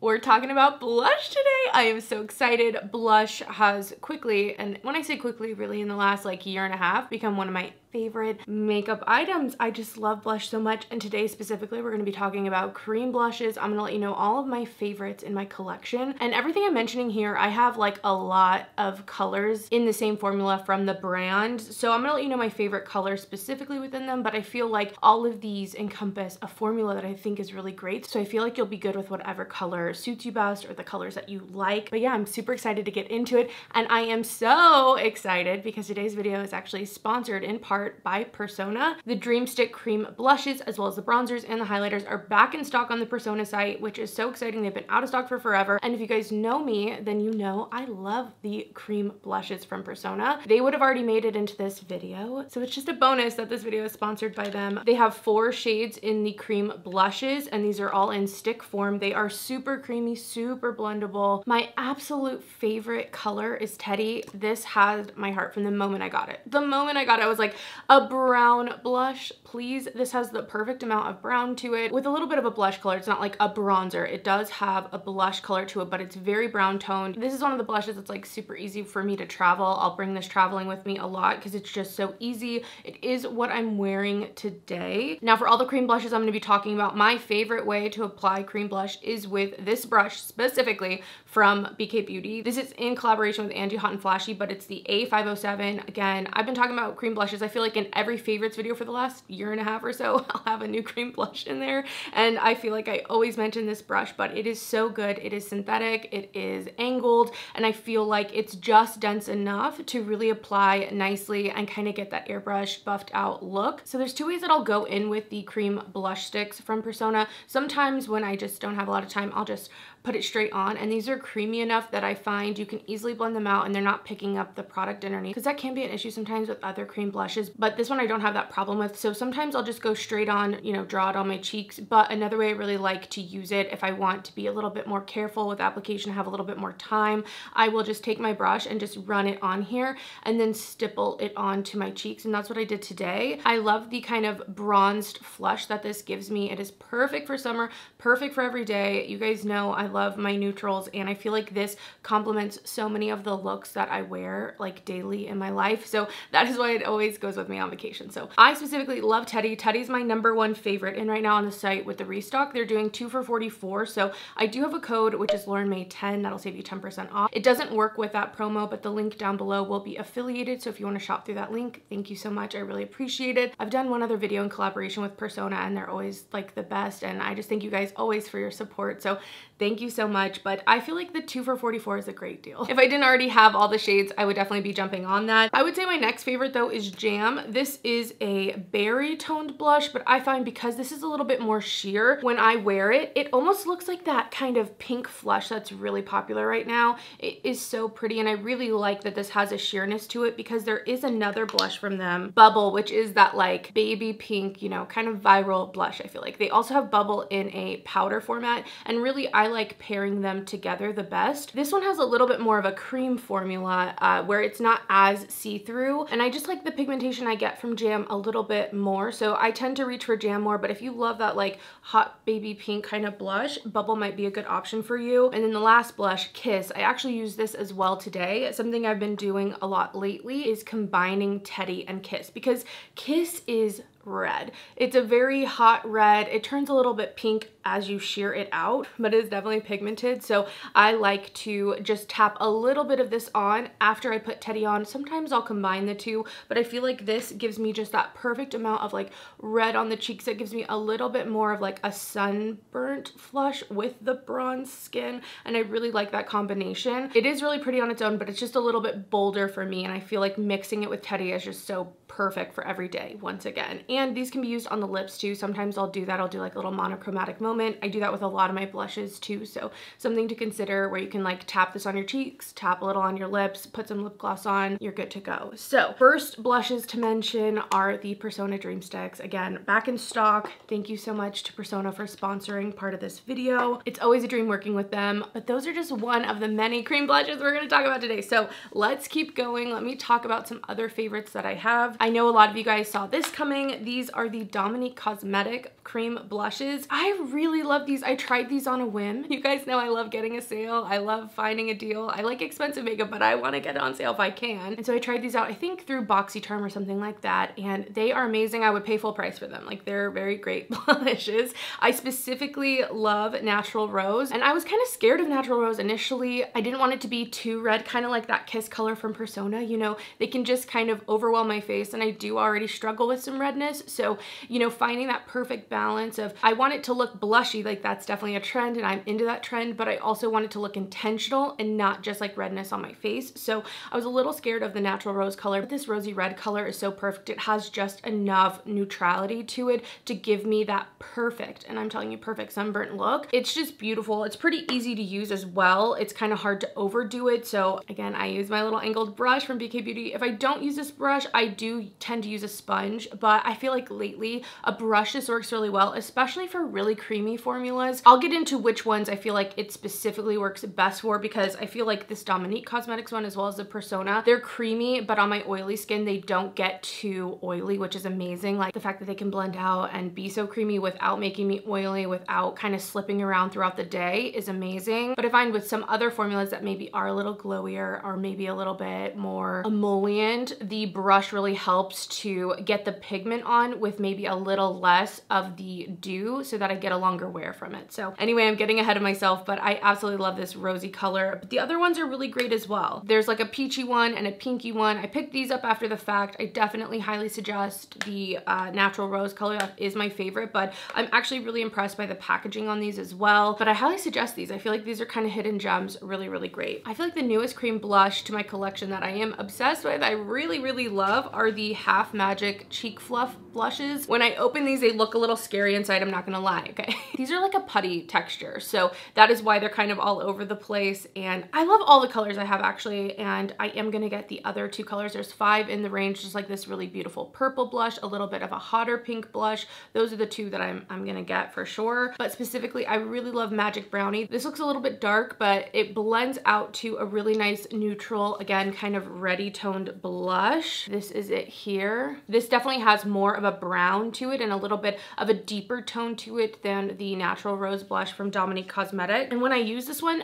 We're talking about blush today. I am so excited. Blush has quickly, and when I say quickly, really in the last like year and a half, become one of my favorite makeup items. I just love blush so much, and today specifically we're going to be talking about cream blushes. I'm going to let you know all of my favorites in my collection, and everything I'm mentioning here, I have like a lot of colors in the same formula from the brand, so I'm going to let you know my favorite colors specifically within them, but I feel like all of these encompass a formula that I think is really great, so I feel like you'll be good with whatever color suits you best or the colors that you like. But yeah, I'm super excited to get into it, and I am so excited because today's video is actually sponsored in part by Persona. The Dream Stick Cream blushes as well as the bronzers and the highlighters are back in stock on the Persona site, which is so exciting. They've been out of stock for forever, and if you guys know me, then you know I love the cream blushes from Persona. They would have already made it into this video, so it's just a bonus that this video is sponsored by them. They have 4 shades in the cream blushes, and these are all in stick form. They are super creamy, super blendable. My absolute favorite color is Teddy. This had my heart from the moment I got it. The moment I got it, I was like, a brown blush, please. This has the perfect amount of brown to it with a little bit of a blush color. It's not like a bronzer. It does have a blush color to it, but it's very brown toned. This is one of the blushes that's like super easy for me to travel. I'll bring this traveling with me a lot because it's just so easy. It is what I'm wearing today. Now for all the cream blushes I'm going to be talking about, my favorite way to apply cream blush is with this brush specifically from BK Beauty. This is in collaboration with Angie Hot and Flashy, but it's the A507. Again, I've been talking about cream blushes. I feel like in every favorites video for the last year and a half or so, I'll have a new cream blush in there. And I feel like I always mention this brush, but it is so good. It is synthetic, it is angled, and I feel like it's just dense enough to really apply nicely and kind of get that airbrush buffed out look. So there's 2 ways that I'll go in with the cream blush sticks from Persona. Sometimes when I just don't have a lot of time, I'll just put it straight on, and these are creamy enough that I find you can easily blend them out and they're not picking up the product underneath, because that can be an issue sometimes with other cream blushes, but this one I don't have that problem with. So sometimes I'll just go straight on, you know, draw it on my cheeks. But another way I really like to use it, if I want to be a little bit more careful with application, have a little bit more time, I will just take my brush and just run it on here and then stipple it onto my cheeks, and that's what I did today. I love the kind of bronzed flush that this gives me. It is perfect for summer, perfect for every day. You guys know I love my neutrals, and I feel like this complements so many of the looks that I wear like daily in my life, so that is why it always goes with me on vacation. So I specifically love Teddy. Teddy's my #1 favorite, and right now on the site with the restock, they're doing 2 for $44, so I do have a code which is LaurenMay10 that'll save you 10% off. It doesn't work with that promo, but the link down below will be affiliated, so if you want to shop through that link, thank you so much. I really appreciate it. I've done one other video in collaboration with Persona, and they're always like the best, and I just thank you guys always for your support, so thank you so much. But I feel like the 2 for $44 is a great deal. If I didn't already have all the shades, I would definitely be jumping on that. I would say my next favorite though is Jam. This is a berry toned blush, but I find because this is a little bit more sheer, when I wear it, it almost looks like that kind of pink flush that's really popular right now. It is so pretty, and I really like that this has a sheerness to it, because there is another blush from them, Bubble, which is that like baby pink, you know, kind of viral blush. I feel like they also have Bubble in a powder format, and really I like pairing them together the best. This one has a little bit more of a cream formula where it's not as see-through, and I just like the pigmentation I get from Jam a little bit more, so I tend to reach for Jam more. But if you love that like hot baby pink kind of blush, Bubble might be a good option for you. And then the last blush, Kiss, I actually use this as well today. Something I've been doing a lot lately is combining Teddy and Kiss, because Kiss is red. It's a very hot red. It turns a little bit pink as you sheer it out, but it's definitely pigmented. So I like to just tap a little bit of this on after I put Teddy on. Sometimes I'll combine the two, but I feel like this gives me just that perfect amount of like red on the cheeks. It gives me a little bit more of like a sunburnt flush with the bronze skin, and I really like that combination. It is really pretty on its own, but it's just a little bit bolder for me, and I feel like mixing it with Teddy is just so perfect for every day once again. And these can be used on the lips too. Sometimes I'll do that. I'll do like a little monochromatic moment. I do that with a lot of my blushes too, so something to consider, where you can like tap this on your cheeks, tap a little on your lips, put some lip gloss on, you're good to go. So first blushes to mention are the Persona Dream Sticks. Again, back in stock. Thank you so much to Persona for sponsoring part of this video. It's always a dream working with them, but those are just one of the many cream blushes we're going to talk about today. So let's keep going. Let me talk about some other favorites that I have. I know a lot of you guys saw this coming. these are the Dominic Cosmetics cream blushes. I really love these. I tried these on a whim. You guys know I love getting a sale. I love finding a deal. I like expensive makeup, but I want to get it on sale if I can. And so I tried these out, I think through BoxyCharm or something like that, and they are amazing. I would pay full price for them. Like, they're very great blushes. I specifically love Natural Rose, and I was kind of scared of Natural Rose initially. I didn't want it to be too red, kind of like that Kiss color from Persona. You know, they can just kind of overwhelm my face, and I do already struggle with some redness. So, you know, finding that perfect balance of, I want it to look blushy, like that's definitely a trend and I'm into that trend, but I also want it to look intentional and not just like redness on my face. So I was a little scared of the Natural Rose color, but this rosy red color is so perfect. It has just enough neutrality to it to give me that perfect, and I'm telling you, perfect sunburnt look. It's just beautiful. It's pretty easy to use as well. It's kind of hard to overdo it. So again, I use my little angled brush from BK Beauty. If I don't use this brush, I do tend to use a sponge, but I feel like lately a brush just works really well, especially for really creamy formulas. I'll get into which ones I feel like it specifically works best for, because I feel like this Dominic Cosmetics one as well as the Persona, they're creamy, but on my oily skin, they don't get too oily, which is amazing. Like the fact that they can blend out and be so creamy without making me oily, without kind of slipping around throughout the day is amazing. But I find with some other formulas that maybe are a little glowier or maybe a little bit more emollient, the brush really helps to get the pigment on with maybe a little less of the dew so that I get a longer wear from it. So anyway, I'm getting ahead of myself, but I absolutely love this rosy color. But the other ones are really great as well. There's like a peachy one and a pinky one. I picked these up after the fact. I definitely highly suggest the Natural Rose color. That is my favorite, but I'm actually really impressed by the packaging on these as well. But I highly suggest these. I feel like these are kind of hidden gems, really, really great. I feel like the newest cream blush to my collection that I am obsessed with, I really, really love, are the Half Magic Cheek Fluff blushes. When I open these, they look a little scary inside, I'm not gonna lie, okay? These are like a putty texture, so that is why they're kind of all over the place, and I love all the colors I have actually, and I am gonna get the other two colors. There's 5 in the range, just like this really beautiful purple blush, a little bit of a hotter pink blush. Those are the two that I'm gonna get for sure. But specifically, I really love Magic Brownie. This looks a little bit dark, but it blends out to a really nice neutral, again, kind of reddy toned blush. This is it here. This definitely has more of a brown to it and a little bit of a deeper tone to it than the Natural Rose blush from Dominic Cosmetics. And when I use this one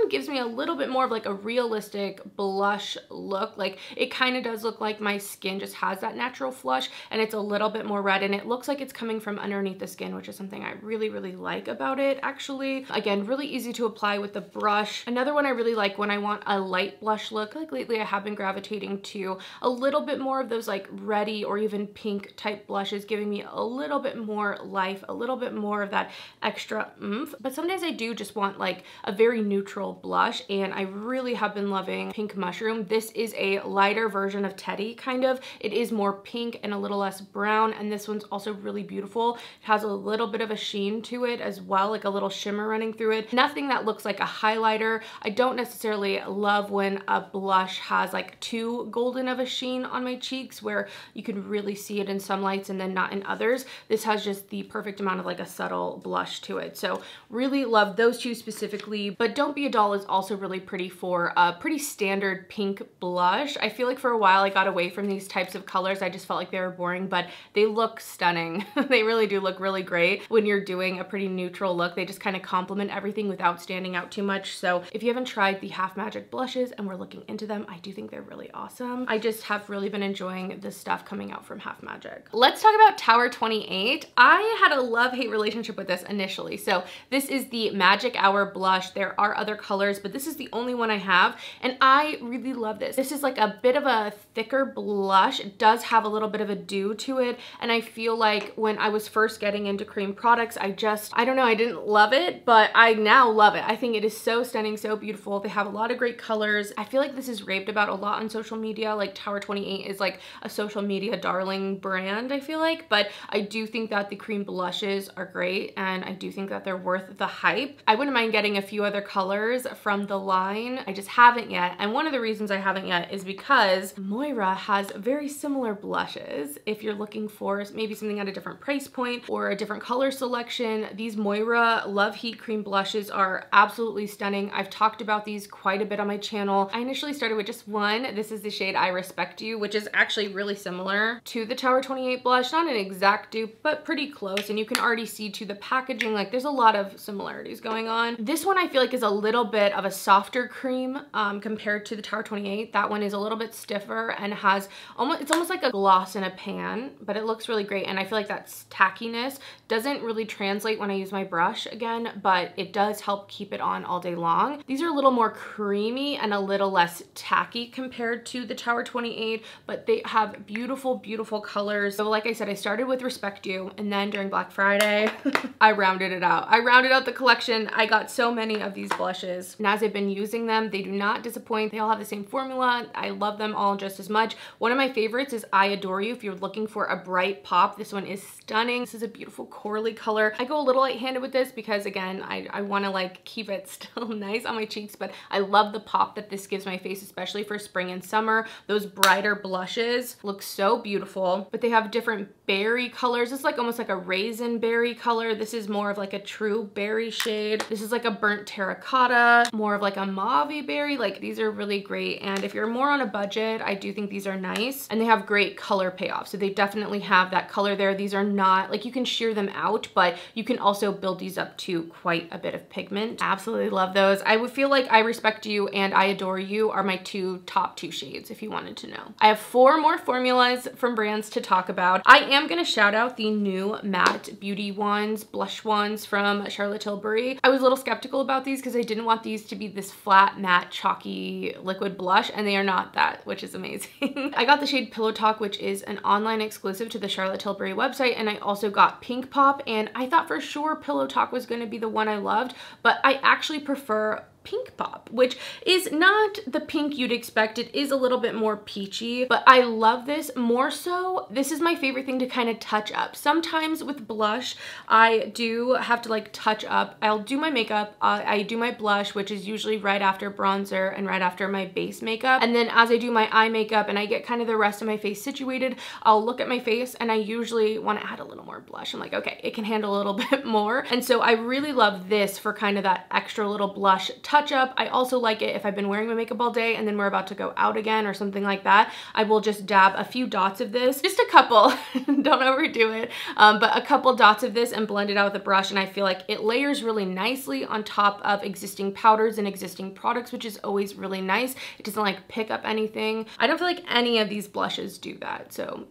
gives me a little bit more of like a realistic blush look. Like it kind of does look like my skin just has that natural flush, and it's a little bit more red, and it looks like it's coming from underneath the skin, which is something I really, really like about it actually. Again, really easy to apply with the brush. Another one I really like when I want a light blush look, like lately I have been gravitating to a little bit more of those like reddy or even pink type blushes, giving me a little bit more life, a little bit more of that extra oomph. But sometimes I do just want like a very neutral blush, and I really have been loving Pink Mushroom. This is a lighter version of Teddy, kind of. It is more pink and a little less brown, and this one's also really beautiful. It has a little bit of a sheen to it as well, like a little shimmer running through it. Nothing that looks like a highlighter. I don't necessarily love when a blush has like too golden of a sheen on my cheeks where you can really see it in some lights and then not in others. This has just the perfect amount of like a subtle blush to it. So really love those two specifically. But Don't Be a Doll is also really pretty for a pretty standard pink blush. I feel like for a while I got away from these types of colors. I just felt like they were boring, but they look stunning. They really do look really great when you're doing a pretty neutral look. They just kind of complement everything without standing out too much. So if you haven't tried the Half Magic blushes and we're looking into them, I do think they're really awesome. I just have really been enjoying the stuff coming out from Half Magic. Let's talk about Tower 28. I had a love-hate relationship with this initially. So this is the Magic Hour blush. There are other colors, but this is the only one I have, and I really love this. This is like a bit of a thicker blush. It does have a little bit of a dew to it, and I feel like when I was first getting into cream products, I don't know, I didn't love it, but I now love it. I think it is so stunning, so beautiful. They have a lot of great colors. I feel like this is raved about a lot on social media. Like Tower 28 is like a social media darling brand, I feel like, but I do think that the cream blushes are great, and I do think that they're worth the hype. I wouldn't mind getting a few other colors from the line. I just haven't yet, and one of the reasons I haven't yet is because Moira has very similar blushes. If you're looking for maybe something at a different price point or a different color selection, these Moira Love Heat Cream blushes are absolutely stunning. I've talked about these quite a bit on my channel. I initially started with just one. This is the shade I Respect You, which is actually really similar to the Tower 28 28 blush, not an exact dupe, but pretty close. And you can already see to the packaging, like there's a lot of similarities going on. This one I feel like is a little bit of a softer cream compared to the Tower 28. That one is a little bit stiffer and has it's almost like a gloss in a pan, but it looks really great. And I feel like that tackiness doesn't really translate when I use my brush again, but it does help keep it on all day long. These are a little more creamy and a little less tacky compared to the Tower 28, but they have beautiful, beautiful colors. So like I said, I started with Respect You, and then during Black Friday, I rounded it out. I rounded out the collection. I got so many of these blushes, and as I've been using them, they do not disappoint. They all have the same formula. I love them all just as much. One of my favorites is I Adore You. If you're looking for a bright pop, this one is stunning. This is a beautiful corally color. I go a little light-handed with this because again, I want to like keep it still nice on my cheeks, but I love the pop that this gives my face, especially for spring and summer. Those brighter blushes look so beautiful, but they have different berry colors. This is like almost like a raisin berry color. This is more of like a true berry shade. This is like a burnt terracotta, more of like a mauve berry. Like these are really great. And if you're more on a budget, I do think these are nice, and they have great color payoff. So they definitely have that color there. These are not like, you can sheer them out, but you can also build these up to quite a bit of pigment. Absolutely love those. I would feel like I Respect You and I Adore You are my top two shades if you wanted to know. I have 4 more formulas from brands to talk about. I am gonna shout out the new matte beauty wands, blush wands from Charlotte Tilbury. I was a little skeptical about these because I didn't want these to be this flat, matte, chalky liquid blush, and they are not that, which is amazing. I got the shade Pillow Talk, which is an online exclusive to the Charlotte Tilbury website, and I also got Pink Pop, and I thought for sure Pillow Talk was gonna be the one I loved, but I actually prefer Pink Pop, which is not the pink you'd expect. It is a little bit more peachy, but I love this more so. This is my favorite thing to kind of touch up. Sometimes with blush, I do have to like touch up. I'll do my makeup, I do my blush, which is usually right after bronzer and right after my base makeup. And then as I do my eye makeup and I get kind of the rest of my face situated, I'll look at my face and I usually want to add a little more blush. I'm like, okay, it can handle a little bit more. And so I really love this for kind of that extra little blush touch up. I also like it if I've been wearing my makeup all day and then we're about to go out again or something like that. I will just dab a few dots of this, just a couple, don't overdo it, but a couple dots of this and blend it out with a brush, and I feel like it layers really nicely on top of existing powders and existing products, which is always really nice. It doesn't like pick up anything. I don't feel like any of these blushes do that, so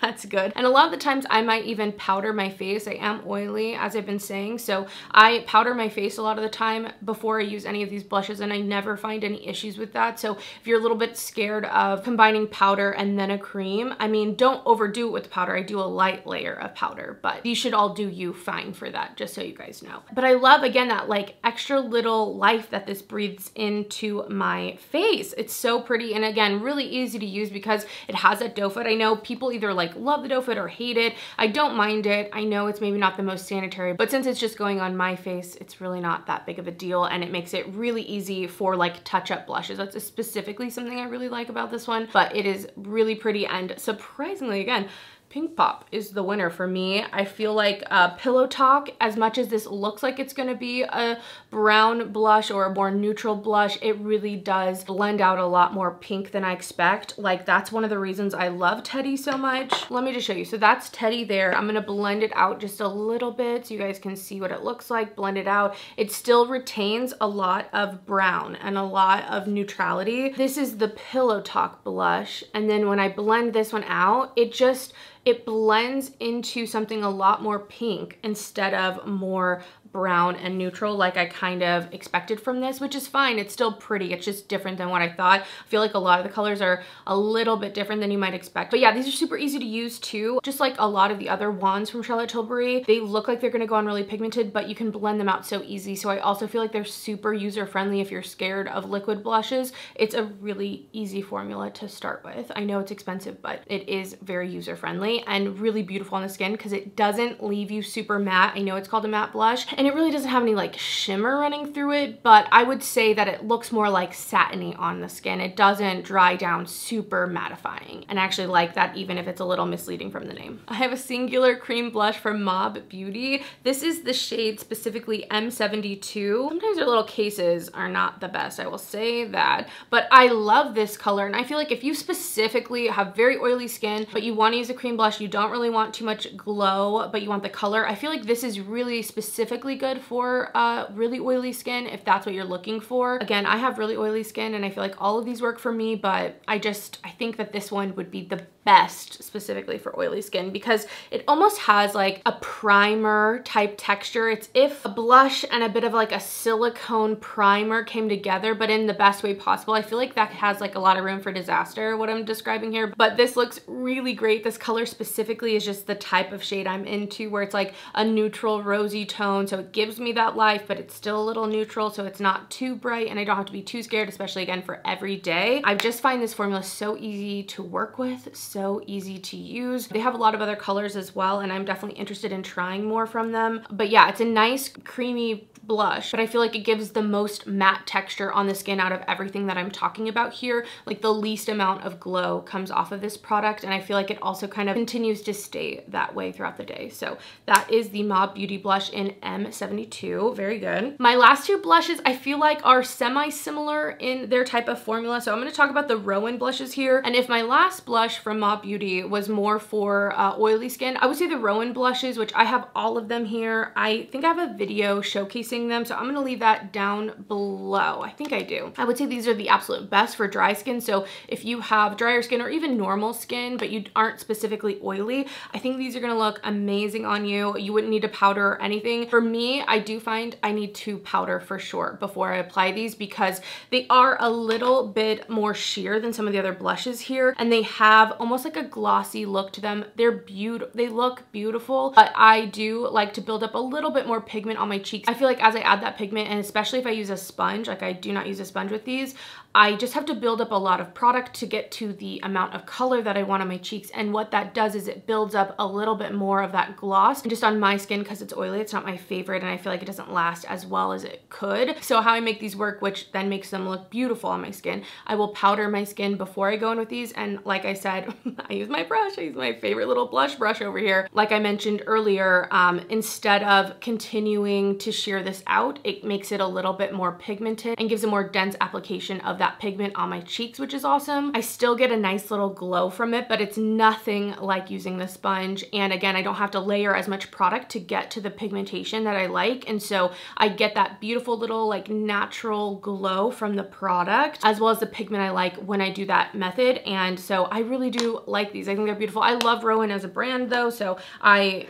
that's good. And a lot of the times I might even powder my face. I am oily, as I've been saying, so I powder my face a lot of the time before I use any of these blushes, and I never find any issues with that. So if you're a little bit scared of combining powder and then a cream, I mean, don't overdo it with the powder. I do a light layer of powder, but these should all do you fine for that, just so you guys know. But I love, again, that like extra little life that this breathes into my face. It's so pretty, and again, really easy to use because it has that doe foot. I know people either like love the doe foot or hate it. I don't mind it. I know it's maybe not the most sanitary, but since it's just going on my face, it's really not that big of a deal, and it makes it really easy for like touch-up blushes. That's specifically something I really like about this one, but it is really pretty, and surprisingly, again, Pink Pop is the winner for me. I feel like Pillow Talk, as much as this looks like it's gonna be a brown blush or a more neutral blush, it really does blend out a lot more pink than I expect. Like, that's one of the reasons I love Teddy so much. Let me just show you. So that's Teddy there. I'm gonna blend it out just a little bit so you guys can see what it looks like. Blend it out. It still retains a lot of brown and a lot of neutrality. This is the Pillow Talk blush, and then when I blend this one out, it blends into something a lot more pink instead of more brown and neutral like I kind of expected from this, which is fine. It's still pretty. It's just different than what I thought. I feel like a lot of the colors are a little bit different than you might expect. But yeah, these are super easy to use too. Just like a lot of the other wands from Charlotte Tilbury, they look like they're gonna go on really pigmented, but you can blend them out so easy. So I also feel like they're super user-friendly if you're scared of liquid blushes. It's a really easy formula to start with. I know it's expensive, but it is very user-friendly and really beautiful on the skin because it doesn't leave you super matte. I know it's called a matte blush, and and it really doesn't have any like shimmer running through it, but I would say that it looks more like satiny on the skin. It doesn't dry down super mattifying, and I actually like that even if it's a little misleading from the name. I have a singular cream blush from Mob Beauty. This is the shade specifically M72. Sometimes their little cases are not the best, I will say that, but I love this color, and I feel like if you specifically have very oily skin, but you want to use a cream blush, you don't really want too much glow, but you want the color, I feel like this is really specifically good for really oily skin if that's what you're looking for. Again, I have really oily skin and I feel like all of these work for me, but I think that this one would be the best specifically for oily skin because it almost has like a primer type texture. It's if a blush and a bit of like a silicone primer came together, but in the best way possible. I feel like that has like a lot of room for disaster, what I'm describing here, but this looks really great. This color specifically is just the type of shade I'm into, where it's like a neutral rosy tone, so it gives me that life, but it's still a little neutral, so it's not too bright and I don't have to be too scared, especially again for every day. I just find this formula so easy to work with, so easy to use. They have a lot of other colors as well, and I'm definitely interested in trying more from them. But yeah, it's a nice creamy blush, but I feel like it gives the most matte texture on the skin out of everything that I'm talking about here. Like the least amount of glow comes off of this product, and I feel like it also kind of continues to stay that way throughout the day. So that is the Mob Beauty blush in M72. Very good. My last two blushes I feel like are semi-similar in their type of formula. So I'm going to talk about the Rowan blushes here. And if my last blush from Mob Beauty was more for oily skin, I would say the Rowan blushes, which I have all of them here. I think I have a video showcasing them, so I'm gonna leave that down below. I think I do. I would say these are the absolute best for dry skin. So if you have drier skin or even normal skin, but you aren't specifically oily, I think these are gonna look amazing on you. You wouldn't need to powder or anything. For me, I do find I need to powder for sure before I apply these because they are a little bit more sheer than some of the other blushes here, and they have almost like a glossy look to them. They're beautiful. They look beautiful, but I do like to build up a little bit more pigment on my cheeks. I feel like as I add that pigment, and especially if I use a sponge, like I do not use a sponge with these, I just have to build up a lot of product to get to the amount of color that I want on my cheeks. And what that does is it builds up a little bit more of that gloss. And just on my skin, because it's oily, it's not my favorite, and I feel like it doesn't last as well as it could. So how I make these work, which then makes them look beautiful on my skin, I will powder my skin before I go in with these. And like I said, I use my brush. I use my favorite little blush brush over here. Like I mentioned earlier, instead of continuing to sheer this out, it makes it a little bit more pigmented and gives a more dense application of that pigment on my cheeks, which is awesome. I still get a nice little glow from it, but it's nothing like using the sponge. And again, I don't have to layer as much product to get to the pigmentation that I like. And so I get that beautiful little like natural glow from the product, as well as the pigment I like when I do that method. And so I really do like these. I think they're beautiful. I love Rowan as a brand though, so I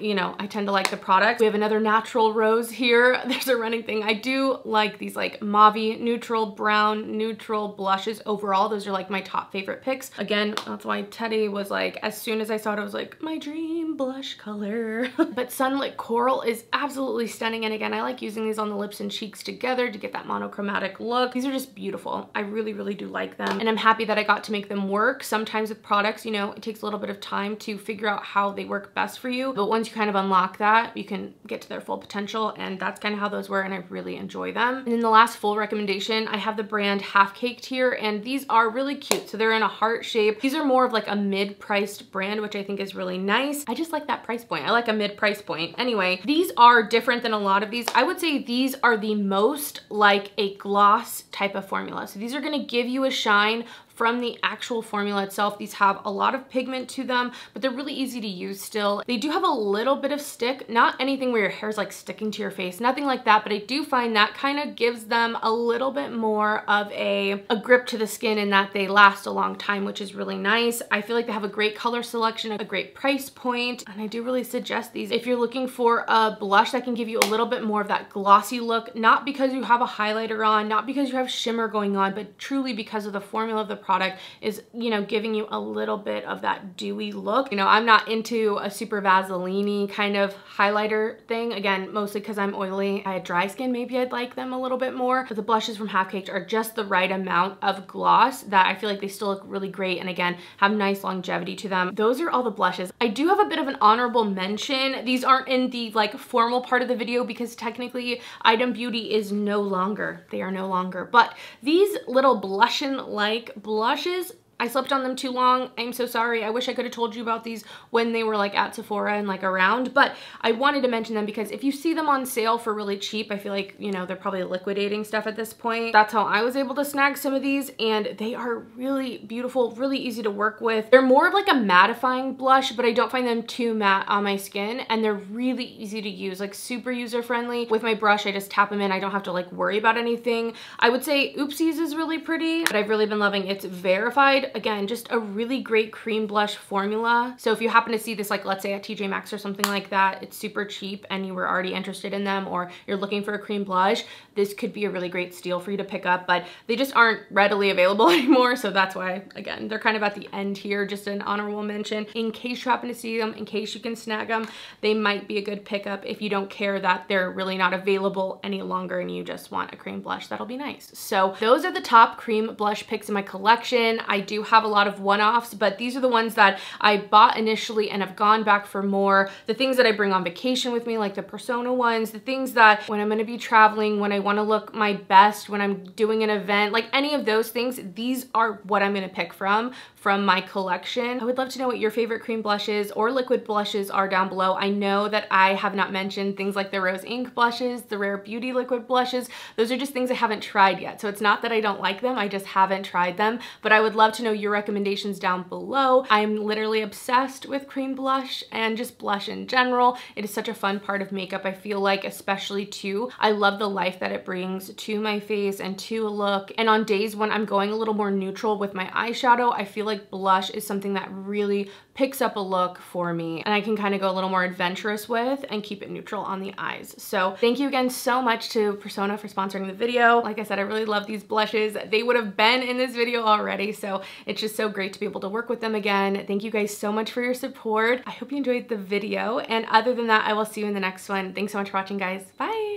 tend to like the product. We have another natural rose here. There's a running thing. I do like these like mauve, neutral, brown, neutral blushes overall. Those are like my top favorite picks. Again, that's why Teddy was like, as soon as I saw it, I was like, my dream blush color. But Sunlit Coral is absolutely stunning. And again, I like using these on the lips and cheeks together to get that monochromatic look. These are just beautiful. I really, really do like them. And I'm happy that I got to make them work. Sometimes with products, it takes a little bit of time to figure out how they work best for you. But once you kind of unlock that, you can get to their full potential. And that's kind of how those were. And I really enjoy them. And then the last full recommendation, I have the brand Half Caked here, and these are really cute. So they're in a heart shape. These are more of like a mid-priced brand, which I think is really nice. I just like that price point. I like a mid-price point. Anyway, these are different than a lot of these. I would say these are the most like a gloss type of formula. So these are gonna give you a shine from the actual formula itself. These have a lot of pigment to them, but they're really easy to use still. They do have a little bit of stick, not anything where your hair's like sticking to your face, nothing like that, but I do find that kind of gives them a little bit more of a grip to the skin in that they last a long time, which is really nice. I feel like they have a great color selection, a great price point, and I do really suggest these if you're looking for a blush that can give you a little bit more of that glossy look, not because you have a highlighter on, not because you have shimmer going on, but truly because of the formula of the product is, you know, giving you a little bit of that dewy look. You know, I'm not into a super Vaseline-y kind of highlighter thing. Again, mostly because I'm oily. If I had dry skin, maybe I'd like them a little bit more. But the blushes from Half Caked are just the right amount of gloss that I feel like they still look really great, and again, have nice longevity to them. Those are all the blushes. I do have a bit of an honorable mention. These aren't in the like formal part of the video because technically Item Beauty is no longer. They are no longer. But these little blushin'-like blushes, I slept on them too long. I'm so sorry. I wish I could have told you about these when they were like at Sephora and like around, but I wanted to mention them because if you see them on sale for really cheap, I feel like, you know, they're probably liquidating stuff at this point. That's how I was able to snag some of these, and they are really beautiful, really easy to work with. They're more of like a mattifying blush, but I don't find them too matte on my skin, and they're really easy to use, like super user friendly. With my brush, I just tap them in. I don't have to like worry about anything. I would say Oopsies is really pretty, but I've really been loving It's Verified. Again, just a really great cream blush formula. So if you happen to see this, like let's say at TJ Maxx or something like that, it's super cheap and you were already interested in them, or you're looking for a cream blush, this could be a really great steal for you to pick up, but they just aren't readily available anymore. So that's why, again, they're kind of at the end here, just an honorable mention. In case you happen to see them, in case you can snag them, they might be a good pickup if you don't care that they're really not available any longer and you just want a cream blush. That'll be nice. So those are the top cream blush picks in my collection. I do have a lot of one-offs, but these are the ones that I bought initially and have gone back for more. The things that I bring on vacation with me, like the Persona ones, the things that when I'm gonna be traveling, when I wanna look my best, when I'm doing an event, like any of those things, these are what I'm gonna pick from my collection. I would love to know what your favorite cream blushes or liquid blushes are down below. I know that I have not mentioned things like the Rose Ink blushes, the Rare Beauty liquid blushes. Those are just things I haven't tried yet. So it's not that I don't like them, I just haven't tried them, but I would love to know your recommendations down below. I'm literally obsessed with cream blush and just blush in general. It is such a fun part of makeup, I feel like, especially too. I love the life that it brings to my face and to a look. And on days when I'm going a little more neutral with my eyeshadow, I feel like blush is something that really picks up a look for me, and I can kind of go a little more adventurous with and keep it neutral on the eyes. So thank you again so much to Persona for sponsoring the video. Like I said, I really love these blushes. They would have been in this video already, so it's just so great to be able to work with them again. Thank you guys so much for your support. I hope you enjoyed the video, and other than that, I will see you in the next one. Thanks so much for watching, guys. Bye!